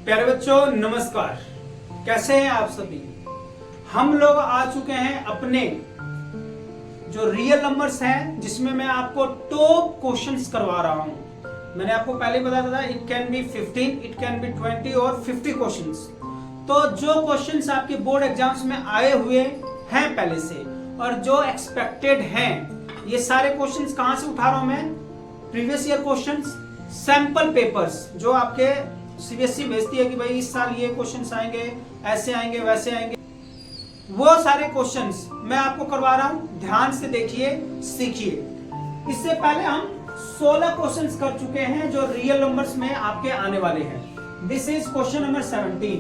प्यारे बच्चों नमस्कार, कैसे हैं आप सभी। हम लोग आ चुके हैं अपने जो रियल नंबर्स हैं जिसमें मैं आपको टॉप क्वेश्चंस करवा रहा हूं। मैंने आपको पहले बताया था it can be 15, it can be 20 और 50 क्वेश्चंस। तो जो क्वेश्चंस आपके बोर्ड एग्जाम्स में आए हुए हैं पहले से और जो एक्सपेक्टेड हैं, ये सारे क्वेश्चंस कहां से उठा रहा हूं मैं? Previous year questions, sample papers जो आपके सीबीएसई भेजती है कि भाई इस साल ये क्वेश्चंस आएंगे, ऐसे आएंगे, वैसे आएंगे। वो सारे क्वेश्चंस मैं आपको करवा रहा हूं, ध्यान से देखिए, सीखिए। इससे पहले हम 16 क्वेश्चंस कर चुके हैं जो रियल नंबर्स में आपके आने वाले हैं। This is question number 17।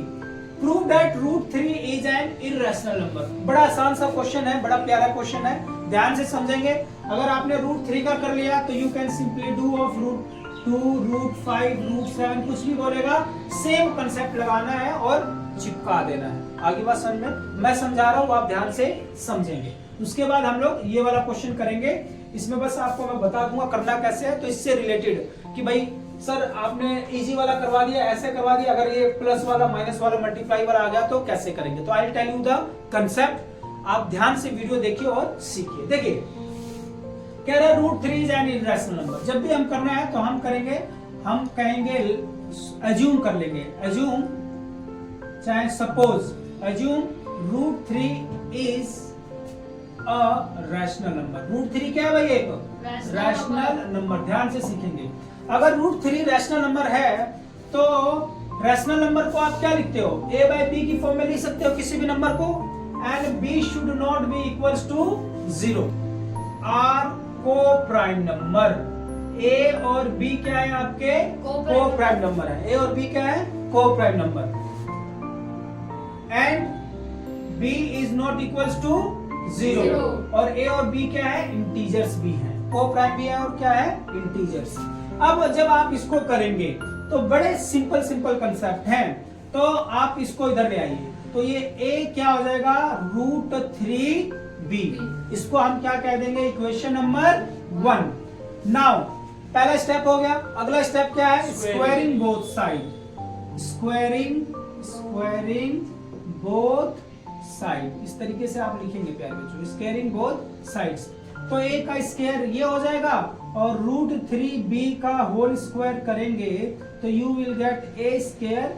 Prove that √3 is N irrational number. बड़ा आसान सा क्वेश्चन है, बड़ा प्यारा क्वेश्चन है, ध्यान से समझेंगे। अगर आपने √3 का कर लिया तो you can simply do of √2, √5, √7, कुछ भी बोलेगा, सेम कंसेप्ट लगाना है और चिपका देना है। आगे बात समझ में मैं समझा रहा हूं, आप ध्यान से समझेंगे। उसके बाद हम लोग ये वाला क्वेश्चन करेंगे। इसमें बस आपको मैं बता दूंगा करना कैसे है। तो इससे रिलेटेड कि भाई सर आपने इजी वाला करवा दिया, ऐसे करवा दिया, अगर ये प्लस वाला, माइनस वाला, मल्टीप्लाई वाला आ गया तो कैसे करेंगे। तो I will tell you the concept. आप ध्यान से वीडियो देखिए और सीखिए। देखिए कह रहा है √3 इज एन इर्रेशनल नंबर। जब भी हम करना है तो हम करेंगे, हम कहेंगे अज्यूम कर लेंगे, अज्यूम चाहे suppose assume √3 is a rational number. √3 क्या है भाई? एक रैशनल नंबर। ध्यान से सीखेंगे। अगर √3 रैशनल नंबर है तो रैशनल नंबर को आप क्या लिखते हो? a/b की फॉर्म में लिख सकते हो किसी भी नंबर को, and b should not be equals to 0। Are coprime number, a और b क्या है आपके? को प्राइम नंबर है। a और b क्या है? Coprime number. And b is not equals to 0 और a और b क्या है? इंटीजर्स भी हैं। को प्राइम भी है और क्या है? इंटीजर्स। अब जब आप इसको करेंगे तो बड़े सिंपल कंसेप्ट हैं। तो आप इसको इधर ले आइए, तो ये a क्या हो जाएगा? √3b। इसको हम क्या कह देंगे? Equation number 1। नाउ पहला स्टेप हो गया। अगला स्टेप क्या है? Squaring both side. Squaring both side, इस तरीके से आप लिखेंगे प्यारे बच्चों, स्क्वायरिंग बोथ साइड्स। तो a का स्क्वायर ये हो जाएगा और √3b का होल स्क्वायर करेंगे तो you will get a²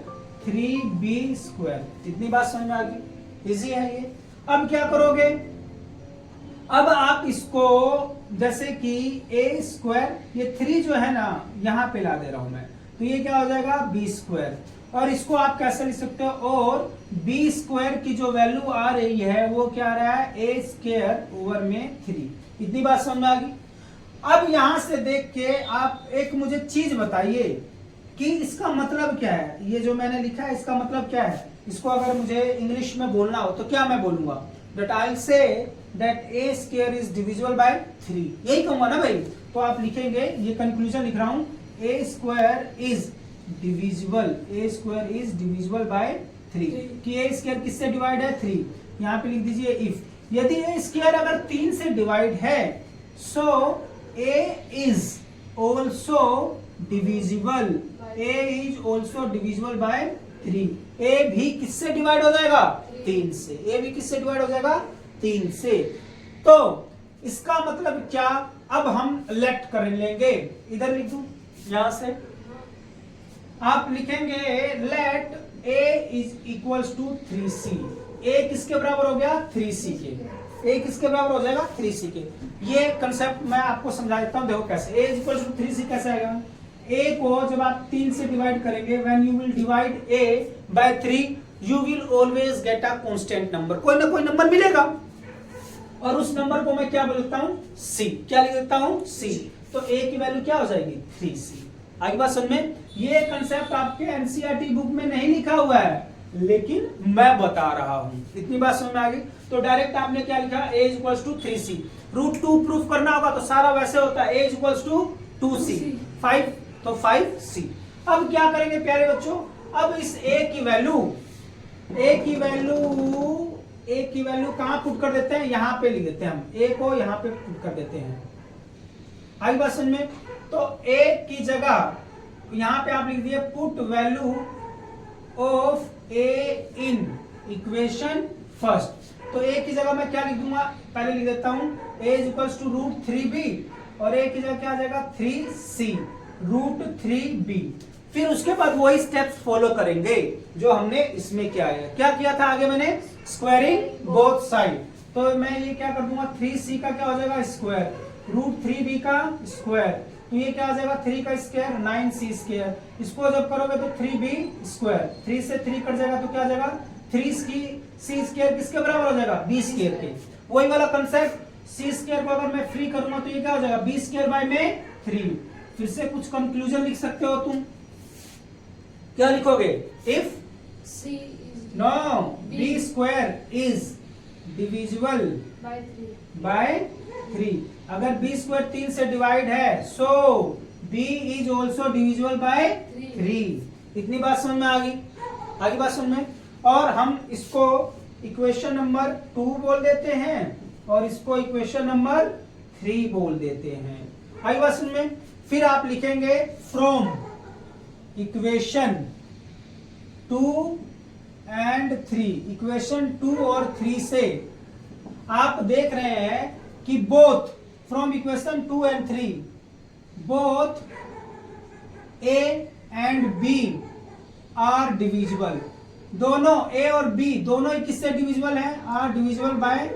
3b²। इतनी बात समझ में आ गई? इजी है ये। अब क्या करोगे? अब आप इसको जैसे कि a², ये 3 जो है ना यहां पे ला दे रहा हूं मैं, तो ये क्या हो जाएगा? b²। और इसको आप कैसे लिख सकते हो? और b² की जो वैल्यू आ रही है वो क्या आ रहा है? a²/3। इतनी बात समझ में आ गई? अब यहां से देख के आप एक मुझे चीज बताइए कि इसका मतलब क्या है। ये जो मैंने लिखा है इसका मतलब क्या है? इसको अगर मुझे इंग्लिश में बोलना हो तो क्या मैं बोलूंगा? That I will say that a² is divisible by 3। यही कहूंगा ना भाई? तो आप लिखेंगे, ये कंक्लूजन लिख रहा हूं, a² इज डिविजिबल बाय 3 कि a² किससे डिवाइड है? 3। यहां पे लिख दीजिए इफ यदि a² अगर 3 से डिवाइड है सो a is also divisible by 3। a भी किससे डिवाइड हो जाएगा? 3 से। a भी किससे डिवाइड हो जाएगा? 3 से। तो इसका मतलब क्या? अब हम लेट कर लेंगे, इधर लिख दूं, यहां से आप लिखेंगे let a is equals to 3c। a किसके बराबर हो गया? 3c के। a किसके बराबर हो जाएगा? 3c के। ये कंसेप्ट मैं आपको समझा देता हूं, देखो कैसे। a is equals to 3c कैसे आएगा? a को जब आप 3 से डिवाइड करेंगे, when you will divide a by 3 you will always get a constant number. कोई ना कोई नंबर मिलेगा और उस नंबर को मैं क्या बोलता हूं? c। क्या लिख देता हूं? c। तो a की वैल्यू क्या हो जाएगी? 3c। आगे बात समझ में? ये कंसेप्ट आपके एनसीईआरटी बुक में नहीं लिखा हुआ है लेकिन मैं बता रहा हूं। इतनी बात समझ में आ गई? तो डायरेक्ट आपने क्या लिखा? a is equals to 3c। √2 proof करना होगा तो सारा वैसे होता है, a is equals to 2c। 5 तो 5c। अब क्या करेंगे प्यारे बच्चों? अब इस a की वैल्यू कहां पुट कर देते हैं? यहां पे लिख देते हैं हम, a को यहां पे पुट कर देते हैं। आई बात समझ में? तो a की जगह यहां पे आप लिख दिए put value of A in equation first. तो ए की जगह मैं क्या लिख दूंगा, पहले लिख देता हूं a is equals to root 3b और a की जगह क्या आ जाएगा 3c रूट 3b। फिर उसके बाद वही स्टेप्स फॉलो करेंगे जो हमने इसमें किया है। क्या किया था आगे मैंने, स्क्वायरिंग बोथ साइड। तो मैं ये क्या कर दूंगा 3c का क्या हो जाएगा स्क्वायर, रूट 3b का स्क्वायर, तो ये क्या आ जाएगा 3 का स्क्वायर 9c स्क्वायर। इसको जब करोगे तो 3b स्क्वायर, 3 से 3 कट जाएगा तो क्या आ जाएगा 3c स्क्वायर किसके बराबर हो जाएगा b स्क्वायर के। वही वाला कंसेप्ट c स्क्वायर को अगर मैं फ्री करूंगा तो ये क्या हो जाएगा b स्क्वायर बाय में 3। फिर से कुछ कंक्लूजन लिख सकते हो तुम, क्या लिखोगे, if C is no b square is divisible by 3, अगर b स्क्वायर 3 से डिवाइड है so b is also divisible by 3। इतनी बात समझ में आ गई, आगे बात समझ में। और हम इसको इक्वेशन नंबर 2 बोल देते हैं और इसको इक्वेशन नंबर 3 बोल देते हैं, आगे बात समझ में। फिर आप लिखेंगे फ्रॉम इक्वेशन 2 एंड 3, इक्वेशन 2 और 3 से आप देख रहे हैं कि both from equation 2 and 3 both a and b are divisible. दोनों a और b दोनों ही किससे डिविजिबल हैं, are divisible by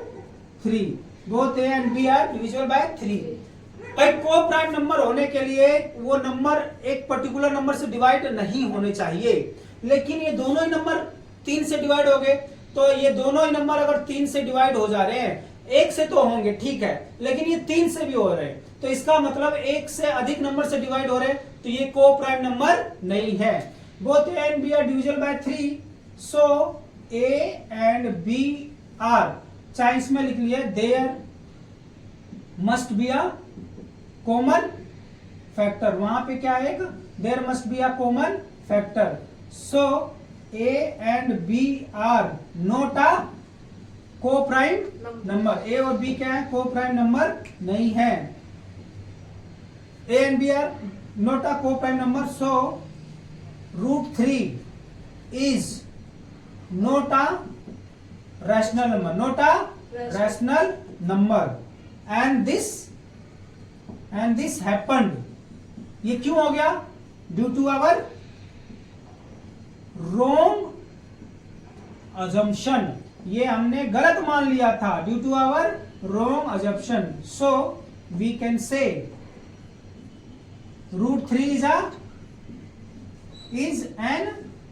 3, both a and b are divisible by 3। भाई को प्राइम नंबर होने के लिए वो नंबर एक पर्टिकुलर नंबर से डिवाइड नहीं होने चाहिए, लेकिन ये दोनों ही नंबर 3 से डिवाइड हो गए, तो ये दोनों ही नंबर अगर 3 से डिवाइड हो जा रहे हैं, एक से तो होंगे ठीक है, लेकिन ये 3 से भी हो रहे हैं, तो इसका मतलब एक से अधिक नंबर से डिवाइड हो रहे हैं, तो ये को प्राइम नंबर नहीं है। Both a and b are divisible by 3, so a and b are, चाहे इसमें लिख लिया there must be a common factor, वहां पे क्या है, there must be a common factor, so a and b are not a coprime number. a और b क्या है, को प्राइम नंबर नहीं है, a and b are not a coprime number, so root 3 is not a rational number, not a rational number, and this happened, ये क्यों हो गया, due to our wrong assumption, ये हमने गलत मान लिया था, due to our wrong assumption, so we can say root 3 is an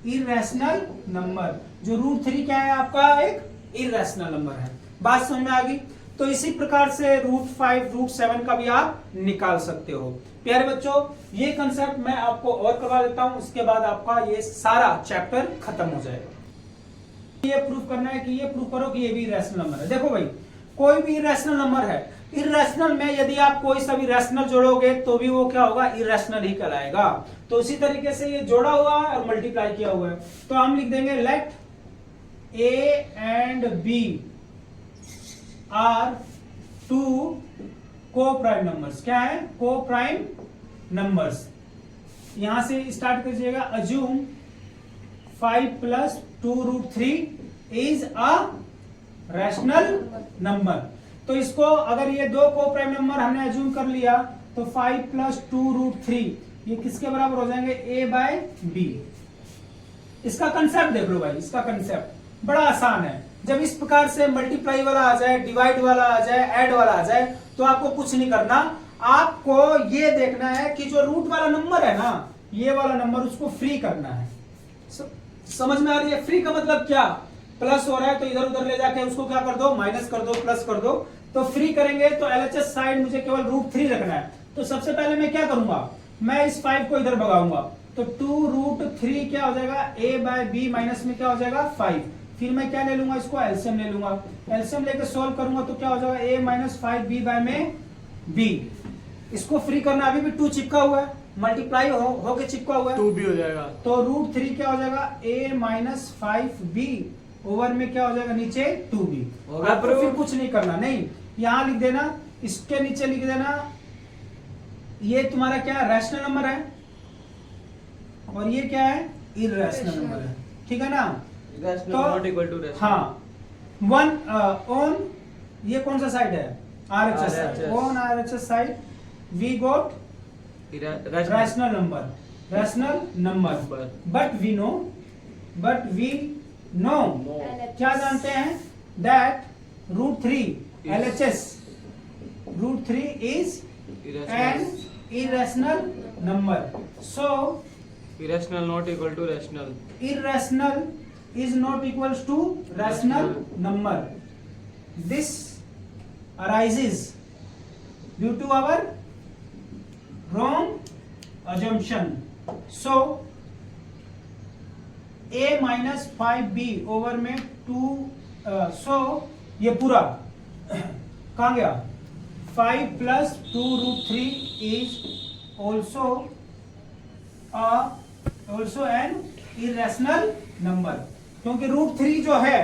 irrational number. जो रूट 3 क्या है आपका, एक इरेशनल नंबर है। बात समझ में आ गई। तो इसी प्रकार से रूट 5 रूट 7 का भी आप निकाल सकते हो। प्यारे बच्चों, ये कंसेप्ट मैं आपको और करवा देता हूं, उसके बाद आपका ये सारा चैप्टर खत्म हो जाएगा। ये प्रूफ करना है कि ये प्रूफ करो कि ये भी इरेशनल नंबर है। देखो भाई, कोई भी इरेशनल नंबर है, इरेशनल में यदि आप कोई सा भी रैशनल जोड़ोगे तो भी वो क्या होगा, इरेशनल ही कहलाएगा। तो उसी तरीके से ये जोड़ा हुआ है और मल्टीप्लाई किया हुआ है, तो हम लिख देंगे let a and b are 2 को प्राइम नंबर्स। क्या है, को प्राइम नंबर्स। यहां से स्टार्ट करिएगा, assume 5 plus 2 root 3 is a rational number. तो इसको अगर ये दो को प्राइम नंबर हमने अज्यूम कर लिया तो 5 प्लस 2 रूट 3 ये किसके बराबर हो जाएंगे, a बाय b। इसका कंसेप्ट देख लो भाई, इसका कंसेप्ट बड़ा आसान है। जब इस प्रकार से मल्टीप्लाई वाला आ जाए, डिवाइड वाला आ जाए, ऐड वाला आ जाए, तो आपको कुछ नहीं करना, आपको ये देखना है कि जो रूट वाला नंबर है ना, ये वाला नंबर उसको फ्री करना है। समझ में आ रही है? फ्री का मतलब क्या, प्लस हो रहा है तो इधर उधर ले जाके उसको क्या कर दो, माइनस कर दो, प्लस कर दो। तो फ्री करेंगे तो एलएचएस साइड मुझे केवल रूट 3 रखना है। तो सबसे पहले मैं क्या करूंगा, मैं इस 5 को इधर भगाऊंगा, तो 2 रूट 3 क्या हो जाएगा, a बाय b माइनस में क्या हो जाएगा 5। फिर मैं क्या ले लूंगा, इसको एलसीएम ले लूंगा, एलसीएम लेके सोल्व करूंगा तो क्या हो जाएगा, a माइनस 5 b बाय में b। इसको फ्री करना, अभी भी 2 चिपका हुआ है, मल्टीप्लाई होके चिपका हुआ है, 2 भी हो जाएगा। तो रूट 3 क्या हो जाएगा, a माइनस 5b ओवर में क्या हो जाएगा, नीचे 2b। आपको फिर कुछ नहीं करना, नहीं यहां लिख देना, इसके नीचे लिख देना, ये तुम्हारा क्या रैशनल नंबर है और ये क्या है, इरैशनल नंबर है। ठीक है ना। Rational not equal to rational. हाँ, वन ऑन ये कौन सा साइड है, RHS side, on RHS side we got rational number, but we know क्या जानते हैं, that √3 LHS √3 is an irrational number. So irrational not equal to rational. irrational is not equals to rational number. This arises due to our wrong assumption. So a minus 5b over में 2 so ये पूरा कहाँ गया, 5 plus 2 √3 is also an irrational number, क्योंकि √3 जो है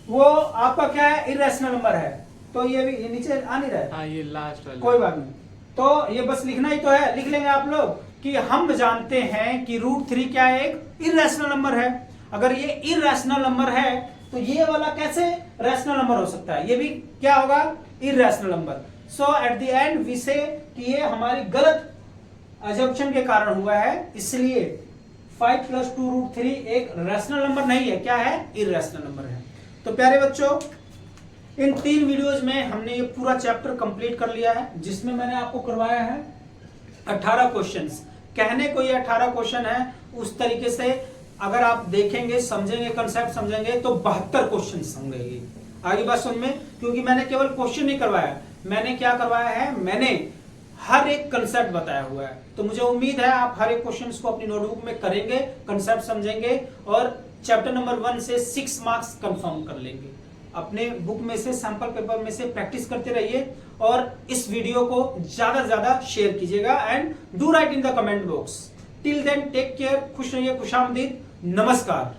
वो आपका क्या है, इरेशनल नंबर है। तो ये भी नीचे आ नहीं रहा है, हाँ ये लास्ट वाला, कोई बात नहीं। तो ये बस लिखना ही तो है, लिख लेंगे आप लोग कि हम जानते हैं कि √3 क्या है, एक इरेशनल नंबर है। अगर ये इरेशनल नंबर है तो ये वाला कैसे रैशनल नंबर हो सकता है, ये भी क्या होगा, irrational number. So at the end we say कि ये हमारी गलत अजम्पशन के कारण हुआ है, इसलिए 5 plus 2 √3 एक रैशनल नंबर नहीं है, क्या है, इरेशनल नंबर है। तो प्यारे बच्चों, इन 3 वीडियोज में हमने ये पूरा चैप्टर कंप्लीट कर लिया है, जिसमें मैंने आपको करवाया है 18 क्वेश्चंस। कहने को ये 18 क्वेश्चन है, उस तरीके से अगर आप देखेंगे, समझेंगे, कंसेप्ट समझेंगे तो 72 क्वेश्चन होंगे। आगे बात सुन में, क्योंकि मैंने केवल क्वेश्चन नहीं करवाया, मैंने क्या करवाया है, मैंने हर एक कंसेप्ट बताया हुआ है। तो मुझे उम्मीद है आप हर एक क्वेश्चन को अपनी नोटबुक में करेंगे, कंसेप्ट समझेंगे और चैप्टर नंबर 1 से 6 मार्क्स कंफर्म कर लेंगे। अपने बुक में से, सैंपल पेपर में से प्रैक्टिस करते रहिए और इस वीडियो को ज्यादा से ज्यादा शेयर कीजिएगा and do write in the comment box. Till then take care, खुश रहिए, खुशामदीद, नमस्कार।